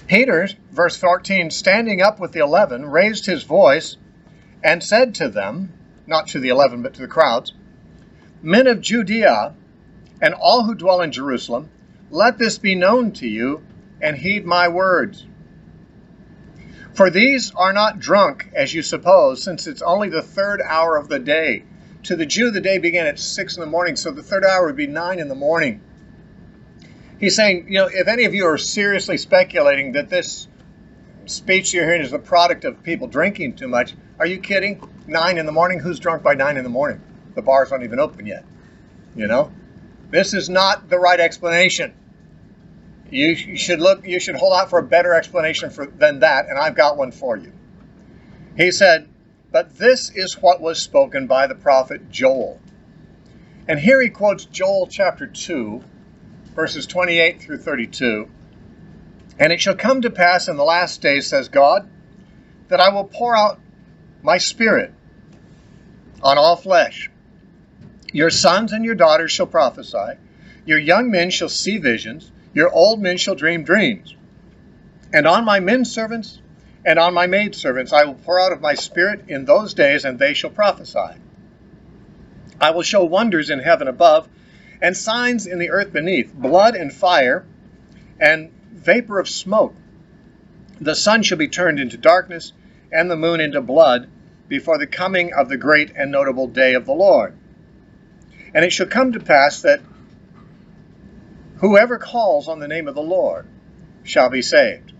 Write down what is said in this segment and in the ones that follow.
Peter, verse 14, standing up with the 11, raised his voice and said to them, not to the 11, but to the crowds, "Men of Judea, and all who dwell in Jerusalem, let this be known to you, and heed my words. For these are not drunk, as you suppose, since it's only the third hour of the day. To the Jew, the day began at 6 in the morning, so the third hour would be 9 in the morning." He's saying, if any of you are seriously speculating that this speech you're hearing is the product of people drinking too much, are you kidding? 9 in the morning? Who's drunk by 9 in the morning? The bars aren't even open yet. This is not the right explanation. You should hold out for a better explanation than that, and I've got one for you. He said, "But this is what was spoken by the prophet Joel." And here he quotes Joel chapter 2, verses 28 through 32. "And it shall come to pass in the last days, says God, that I will pour out my spirit on all flesh. Your sons and your daughters shall prophesy. Your young men shall see visions. Your old men shall dream dreams. And on my men servants and on my maid servants I will pour out of my spirit in those days, and they shall prophesy. I will show wonders in heaven above, and signs in the earth beneath, blood and fire, and vapor of smoke. The sun shall be turned into darkness, and the moon into blood, before the coming of the great and notable day of the Lord. And it shall come to pass that whoever calls on the name of the Lord shall be saved."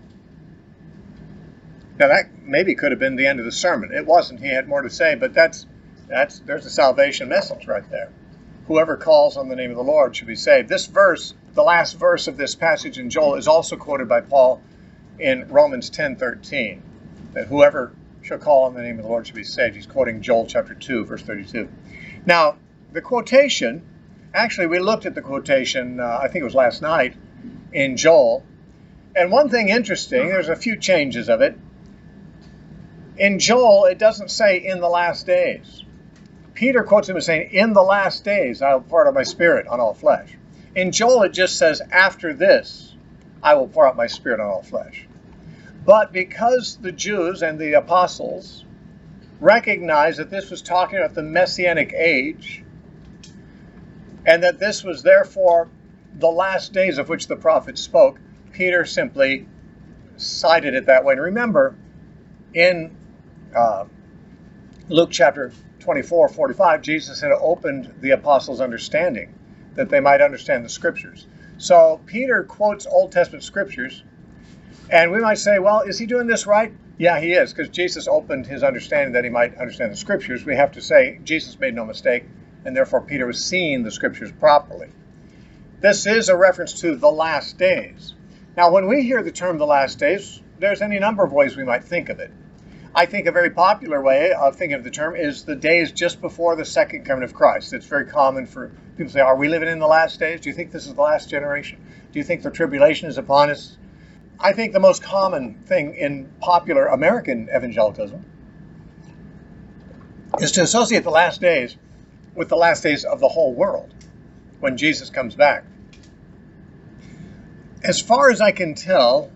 Now that maybe could have been the end of the sermon. It wasn't. He had more to say, but there's a salvation message right there. Whoever calls on the name of the Lord shall be saved. This verse, the last verse of this passage in Joel, is also quoted by Paul in Romans 10:13, that whoever shall call on the name of the Lord shall be saved. He's quoting Joel chapter 2, verse 32. Now, the quotation, actually we looked at the quotation, I think it was last night, in Joel. And one thing interesting, there's a few changes of it. In Joel, it doesn't say "in the last days." Peter quotes him as saying, "In the last days, I will pour out my spirit on all flesh." In Joel, it just says, "After this, I will pour out my spirit on all flesh." But because the Jews and the apostles recognized that this was talking about the Messianic age, and that this was therefore the last days of which the prophets spoke, Peter simply cited it that way. And remember, in Luke chapter 24:45, Jesus had opened the apostles' understanding that they might understand the scriptures. So Peter quotes Old Testament scriptures, and we might say, well, is he doing this right? Yeah, he is, because Jesus opened his understanding that he might understand the scriptures. We have to say Jesus made no mistake, and therefore Peter was seeing the scriptures properly. This is a reference to the last days. Now, when we hear the term the last days, there's any number of ways we might think of it. I think a very popular way of thinking of the term is the days just before the second coming of Christ. It's very common for people to say, are we living in the last days? Do you think this is the last generation? Do you think the tribulation is upon us? I think the most common thing in popular American evangelicalism is to associate the last days with the last days of the whole world, when Jesus comes back. As far as I can tell,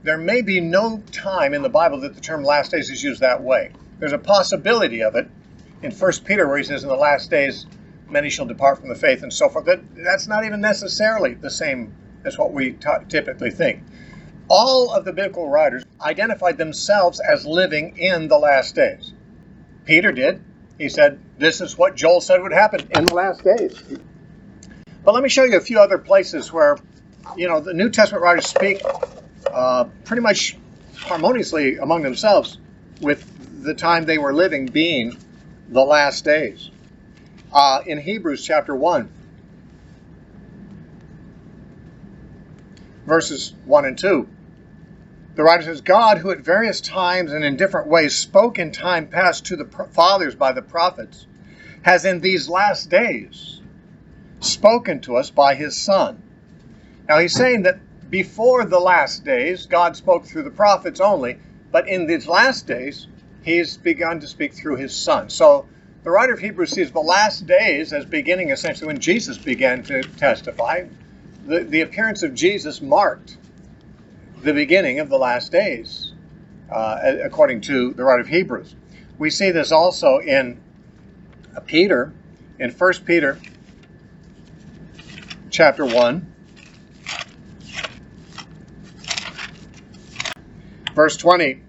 there may be no time in the Bible that the term last days is used that way. There's a possibility of it in 1 Peter where he says, in the last days, many shall depart from the faith and so forth. That's not even necessarily the same as what we typically think. All of the biblical writers identified themselves as living in the last days. Peter did. He said, this is what Joel said would happen in the last days. But let me show you a few other places where, the New Testament writers speak pretty much harmoniously among themselves with the time they were living being the last days. In Hebrews chapter 1, verses 1 and 2, the writer says, God, who at various times and in different ways spoke in time past to the fathers by the prophets, has in these last days spoken to us by his Son. Now he's saying that before the last days, God spoke through the prophets only, but in these last days, he's begun to speak through his Son. So the writer of Hebrews sees the last days as beginning essentially when Jesus began to testify. The appearance of Jesus marked the beginning of the last days, according to the writer of Hebrews. We see this also in Peter, in 1 Peter chapter 1, verse 20.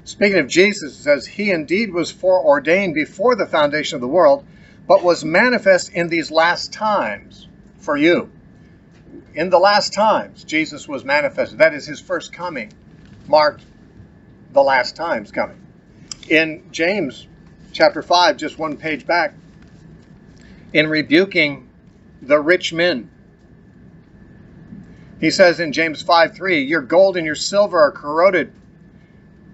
Speaking of Jesus, it says, "He indeed was foreordained before the foundation of the world, but was manifest in these last times for you." In the last times, Jesus was manifested. That is, his first coming marked the last times coming. In James chapter 5, just one page back, in rebuking the rich men, he says in James 5:3, "Your gold and your silver are corroded.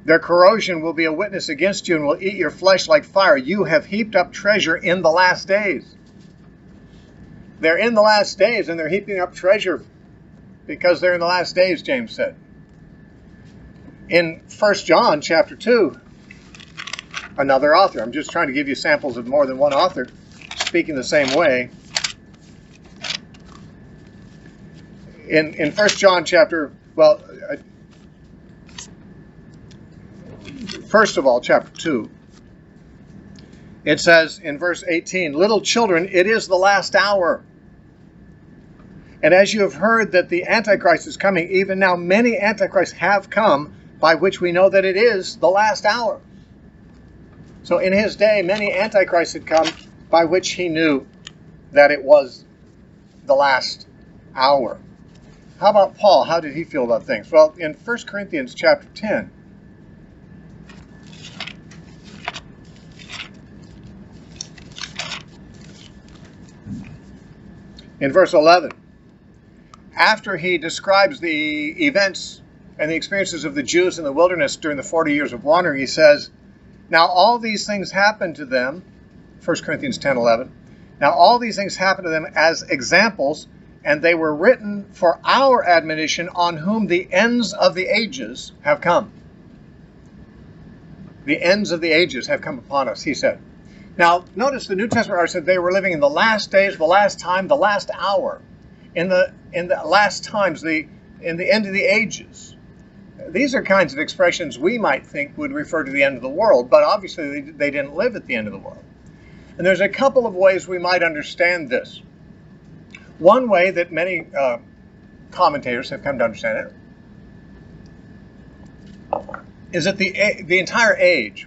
Their corrosion will be a witness against you and will eat your flesh like fire. You have heaped up treasure in the last days." They're in the last days, and they're heaping up treasure because they're in the last days, James said. In 1 John chapter 2, another author. I'm just trying to give you samples of more than one author speaking the same way. In 1 John chapter, first of all, chapter 2, it says in verse 18, "Little children, it is the last hour. And as you have heard that the Antichrist is coming, even now many Antichrists have come, by which we know that it is the last hour." So in his day, many Antichrists had come, by which he knew that it was the last hour. How about Paul? How did he feel about things? Well, in 1 Corinthians chapter 10, in verse 11, after he describes the events and the experiences of the Jews in the wilderness during the 40 years of wandering, he says, "Now all these things happened to them," 1 Corinthians 10:11, "Now all these things happened to them as examples, and they were written for our admonition, on whom the ends of the ages have come." The ends of the ages have come upon us, he said. Now, notice the New Testament writer said they were living in the last days, the last time, the last hour, in the last times, in the end of the ages. These are kinds of expressions we might think would refer to the end of the world, but obviously they didn't live at the end of the world. And there's a couple of ways we might understand this. One way that many commentators have come to understand it is that the entire age,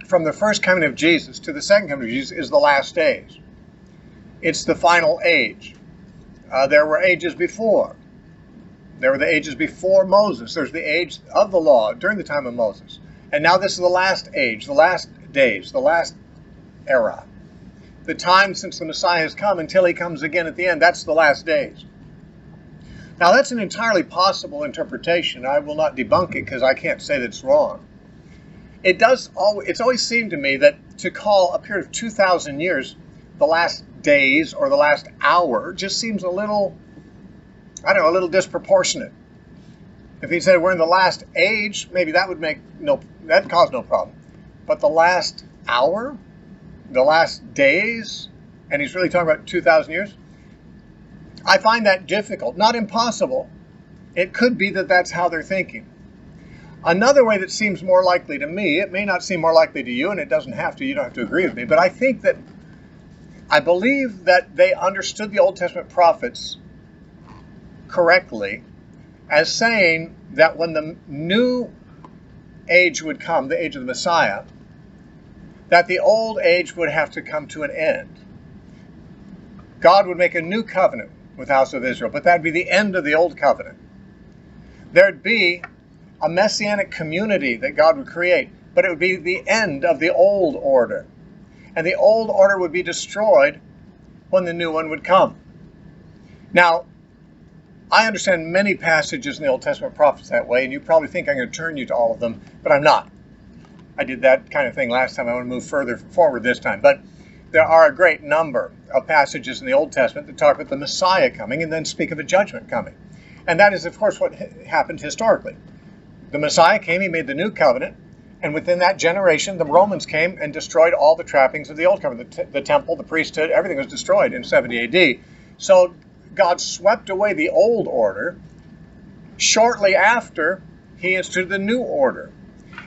from the first coming of Jesus to the second coming of Jesus, is the last days. It's the final age. There were ages before. There were the ages before Moses. There's the age of the law during the time of Moses. And now this is the last age, the last days, the last era. The time since the Messiah has come until he comes again at the end, that's the last days. Now that's an entirely possible interpretation. I will not debunk it because I can't say that it's wrong. It's always seemed to me that to call a period of 2,000 years the last days or the last hour just seems a little, a little disproportionate. If he said we're in the last age, maybe that would that'd cause no problem. But the last hour, the last days, and he's really talking about 2,000 years, I find that difficult. Not impossible. It could be that that's how they're thinking. Another way that seems more likely to me, it may not seem more likely to you, and it doesn't have to, you don't have to agree with me, but I believe that they understood the Old Testament prophets correctly as saying that when the new age would come, the age of the Messiah, that the old age would have to come to an end. God would make a new covenant with the house of Israel, but that would be the end of the old covenant. There'd be a messianic community that God would create, but it would be the end of the old order. And the old order would be destroyed when the new one would come. Now, I understand many passages in the Old Testament prophets that way, and you probably think I'm going to turn you to all of them, but I'm not. I did that kind of thing last time. I want to move further forward this time. But there are a great number of passages in the Old Testament that talk about the Messiah coming and then speak of a judgment coming. And that is, of course, what happened historically. The Messiah came, he made the new covenant, and within that generation, the Romans came and destroyed all the trappings of the old covenant. The temple, the priesthood, everything was destroyed in 70 AD. So God swept away the old order, Shortly after, he instituted the new order.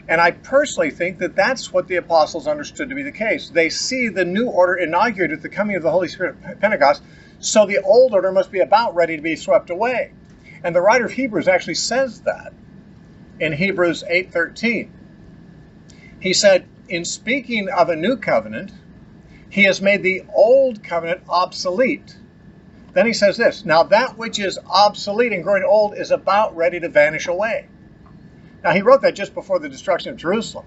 And I personally think that that's what the apostles understood to be the case. They see the new order inaugurated with the coming of the Holy Spirit at Pentecost, so the old order must be about ready to be swept away. And the writer of Hebrews actually says that in Hebrews 8:13. He said, in speaking of a new covenant, he has made the old covenant obsolete. Then he says this, now that which is obsolete and growing old is about ready to vanish away. Now he wrote that just before the destruction of Jerusalem.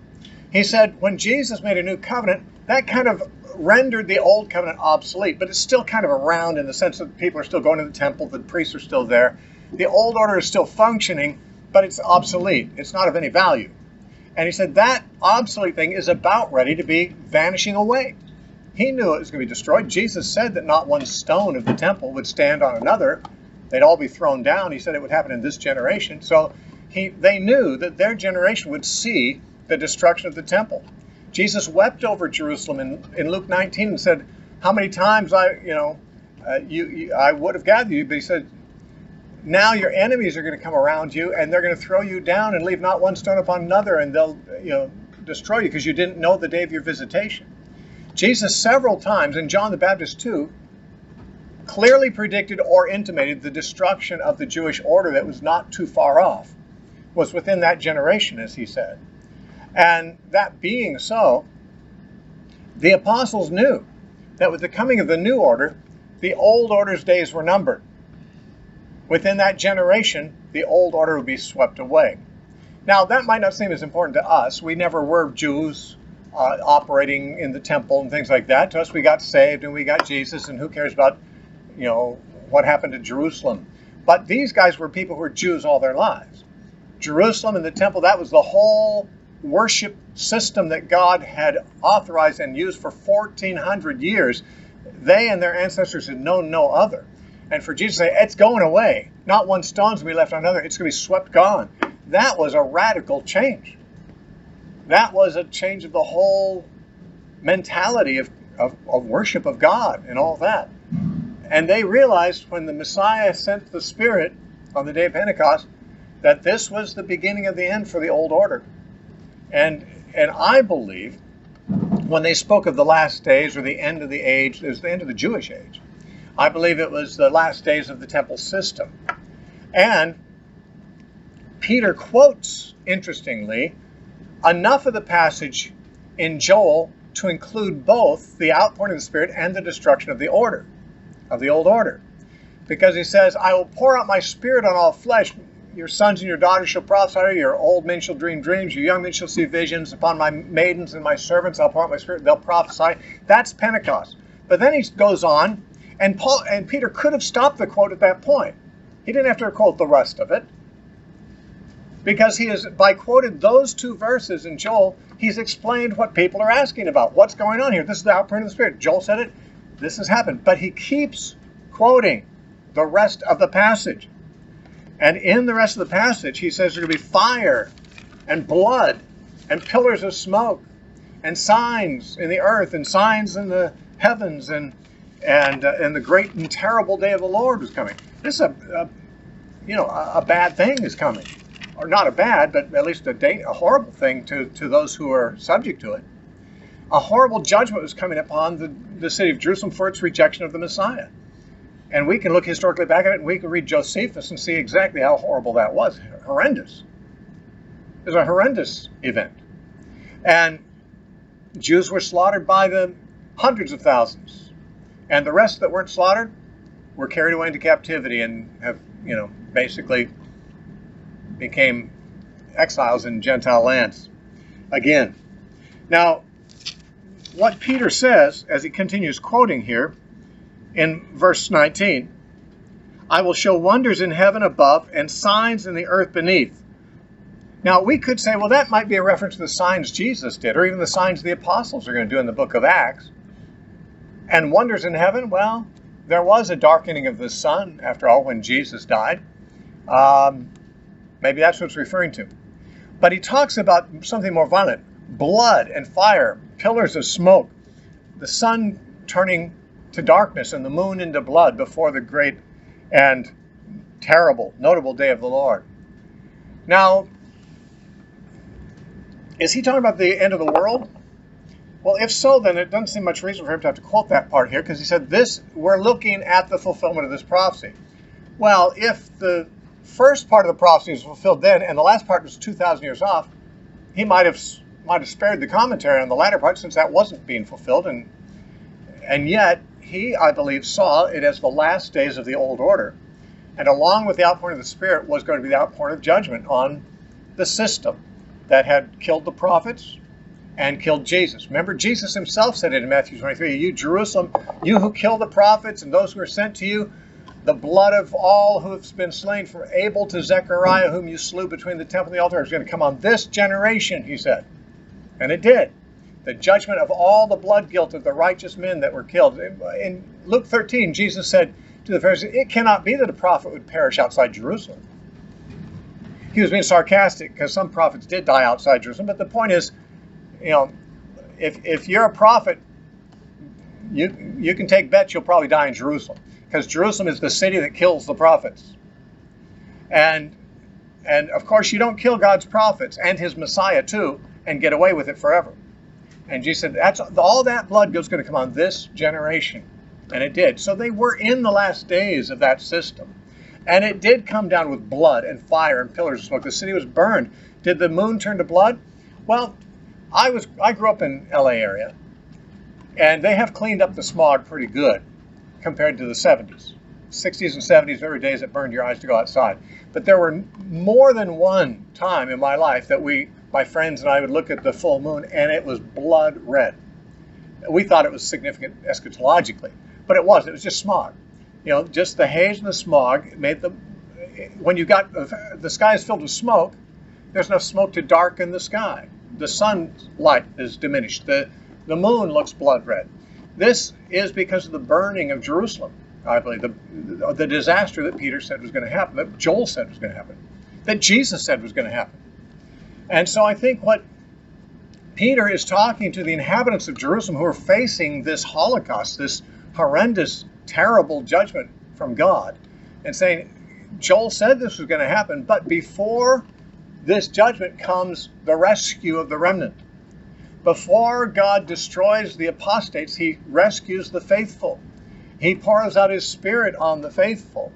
He said when Jesus made a new covenant, that kind of rendered the old covenant obsolete, but it's still kind of around in the sense that people are still going to the temple, the priests are still there. The old order is still functioning, but it's obsolete. It's not of any value. And he said that obsolete thing is about ready to be vanishing away. He knew it was going to be destroyed. Jesus said that not one stone of the temple would stand on another. They'd all be thrown down. He said it would happen in this generation. So they knew that their generation would see the destruction of the temple. Jesus wept over Jerusalem in Luke 19 and said, how many times I would have gathered you, but he said, now your enemies are going to come around you and they're going to throw you down and leave not one stone upon another, and they'll destroy you because you didn't know the day of your visitation. Jesus several times, and John the Baptist too, clearly predicted or intimated the destruction of the Jewish order that was not too far off, was within that generation, as he said. And that being so, the apostles knew that with the coming of the new order, the old order's days were numbered. Within that generation, the old order would be swept away. Now, that might not seem as important to us. We never were Jews operating in the temple and things like that. To us, we got saved and we got Jesus, and who cares about, what happened to Jerusalem? But these guys were people who were Jews all their lives. Jerusalem and the temple, that was the whole worship system that God had authorized and used for 1,400 years. They and their ancestors had known no other. And for Jesus to say, it's going away. Not one stone's going to be left on another. It's going to be swept gone. That was a radical change. That was a change of the whole mentality of worship of God and all that. And they realized when the Messiah sent the Spirit on the day of Pentecost that this was the beginning of the end for the old order. And I believe when they spoke of the last days or the end of the age, it was the end of the Jewish age. I believe it was the last days of the temple system. And Peter quotes, interestingly, enough of the passage in Joel to include both the outpouring of the Spirit and the destruction of the order, of the old order. Because he says, I will pour out my Spirit on all flesh. Your sons and your daughters shall prophesy, your old men shall dream dreams, your young men shall see visions. Upon my maidens and my servants I'll pour out my Spirit, they'll prophesy. That's Pentecost. But then he goes on, and Peter could have stopped the quote at that point. He didn't have to quote the rest of it. Because he has, by quoted those two verses in Joel, he's explained what people are asking about. What's going on here? This is the outpouring of the Spirit. Joel said it. This has happened. But he keeps quoting the rest of the passage. And in the rest of the passage, he says there's going to be fire and blood and pillars of smoke and signs in the earth and signs in the heavens and the great and terrible day of the Lord was coming. This is a bad thing is coming. Or not a bad, but at least a horrible thing to those who are subject to it. A horrible judgment was coming upon the city of Jerusalem for its rejection of the Messiah. And we can look historically back at it, and we can read Josephus and see exactly how horrible that was. Horrendous. It was a horrendous event. And Jews were slaughtered by the hundreds of thousands. And the rest that weren't slaughtered were carried away into captivity and have, basically became exiles in Gentile lands again. Now, what Peter says, as he continues quoting here in verse 19, I will show wonders in heaven above and signs in the earth beneath. Now, we could say, well, that might be a reference to the signs Jesus did, or even the signs the apostles are going to do in the book of Acts. And wonders in heaven, well, there was a darkening of the sun, after all, when Jesus died. Maybe that's what it's referring to. But he talks about something more violent. Blood and fire, pillars of smoke, the sun turning to darkness and the moon into blood before the great and terrible, notable day of the Lord. Now, is he talking about the end of the world? Well, if so, then it doesn't seem much reason for him to have to quote that part here, because he said we're looking at the fulfillment of this prophecy. Well, if the first part of the prophecy was fulfilled then, and the last part was 2,000 years off, he might have spared the commentary on the latter part, since that wasn't being fulfilled, and yet he, I believe, saw it as the last days of the old order, and along with the outpouring of the Spirit was going to be the outpouring of judgment on the system that had killed the prophets and killed Jesus. Remember, Jesus himself said it in Matthew 23, "You Jerusalem, you who kill the prophets and those who are sent to you, the blood of all who have been slain from Abel to Zechariah, whom you slew between the temple and the altar, is going to come on this generation," he said. And it did. The judgment of all the blood guilt of the righteous men that were killed. In Luke 13, Jesus said to the Pharisees, "It cannot be that a prophet would perish outside Jerusalem." He was being sarcastic, because some prophets did die outside Jerusalem. But the point is, if you're a prophet, you can take bets you'll probably die in Jerusalem, because Jerusalem is the city that kills the prophets. And of course, you don't kill God's prophets and his Messiah too and get away with it forever. And Jesus said, all that blood is going to come on this generation. And it did. So they were in the last days of that system. And it did come down with blood and fire and pillars of smoke. The city was burned. Did the moon turn to blood? Well, I grew up in LA area, and they have cleaned up the smog pretty good compared to the 70s. 60s and 70s, there were days that burned your eyes to go outside. But there were more than one time in my life that my friends and I would look at the full moon, and it was blood red. We thought it was significant eschatologically, but it wasn't. It was just smog. Just the haze and the smog made when you got the sky is filled with smoke, there's enough smoke to darken the sky. The sunlight is diminished. The moon looks blood red. This is because of the burning of Jerusalem, I believe, the disaster that Peter said was going to happen, that Joel said was going to happen, that Jesus said was going to happen. And so I think what Peter is talking to the inhabitants of Jerusalem who are facing this Holocaust, this horrendous, terrible judgment from God, and saying, Joel said this was going to happen, but before this judgment comes the rescue of the remnant. Before God destroys the apostates, he rescues the faithful. He pours out his Spirit on the faithful.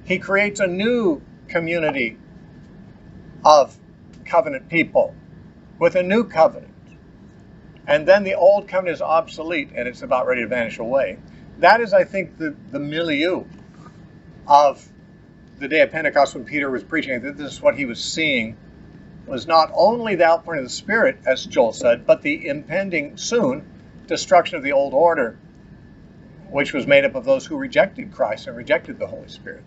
He creates a new community of covenant people with a new covenant. And then the old covenant is obsolete and it's about ready to vanish away. That is, I think, the milieu of the day of Pentecost when Peter was preaching. That this is what he was seeing, was not only the outpouring of the Spirit, as Joel said, but the impending soon destruction of the old order, which was made up of those who rejected Christ and rejected the Holy Spirit.